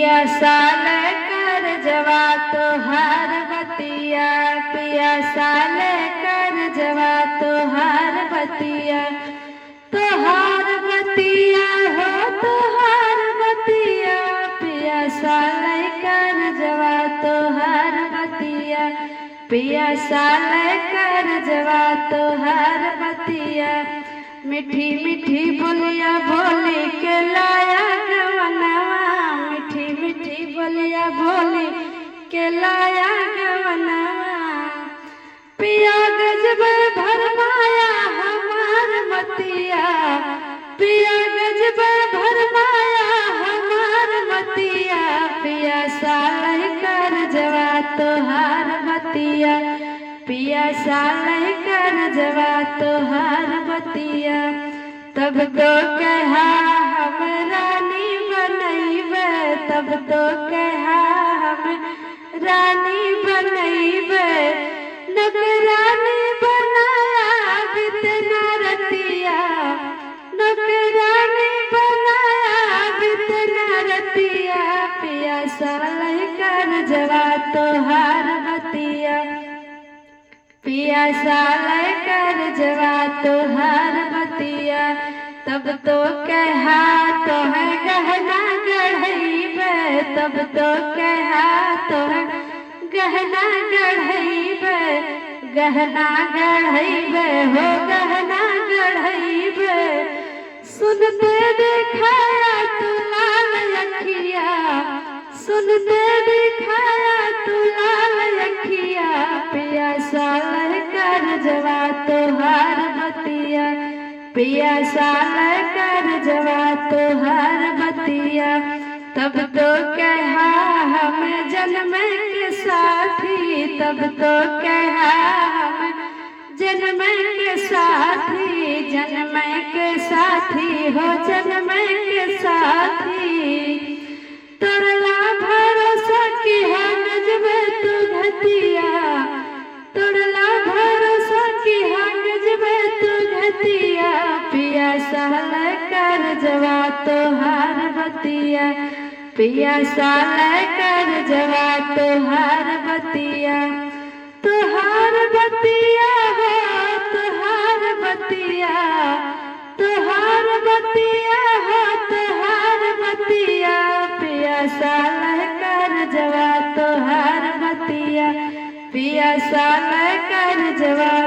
पिया साल कर जवा तोहार बतिया, पिया साल कर जवा तोहार बतिया, तोहार बतिया हो तोहार बतिया, पिया साल कर जवा तोहार बतिया, पिया साल कर जवा तोहार बतिया। मीठी मीठी बोलिया बोली के लाया गवनवा, मीठी मीठी बोलिया बोली के लाया गवनवा। पिया गजब भरमाया हमार मतिया, पिया गजब भरमाया हमार मतिया, पिया साल कर जवा तोहार बतिया, पिया साल कर जवा तोहार बतिया। तब तो कहा हम रानी बनैबे, तब तो कहा हम रानी बनैबे, नौकरानी बनाया बितना रतिया, नौकरानी बनाया बितना रतिया, पिया साल कर जवा तोहार बतिया, पिया साल कर जवा तोहार बतिया। तब तो कहा तो है गहना गढ़ैबे, तब तो कहा तो है गहना गढ़ैबे, गहना गढ़ैबे हो गहना गढ़ैबे। सुनते दिखाया तू लाल अखिया, सुनते दिखाया तू लाल अखिया, पिया साल कर जवा तोहार बतिया, पिया साल कर जवा तोहार बतिया। तब तो कहा हम जन्म के साथी, तब तो कहा हम जन्म के साथी, जन्म के साथी हो जन्म के साथी। तोड़ला भरोसा की हो गजबे तू घतिया, तोड़ला भरोसा की हो गजबे तू घतिया, पिया साल कर जवा तोहार बतिया, पिया साल कर जवा तोहार बतिया। तोहार बतिया हो तोहार बतिया, तोहार बतिया हो तोहार बतिया, पिया साल कर जवा तोहार बतिया, पिया साल कर जवा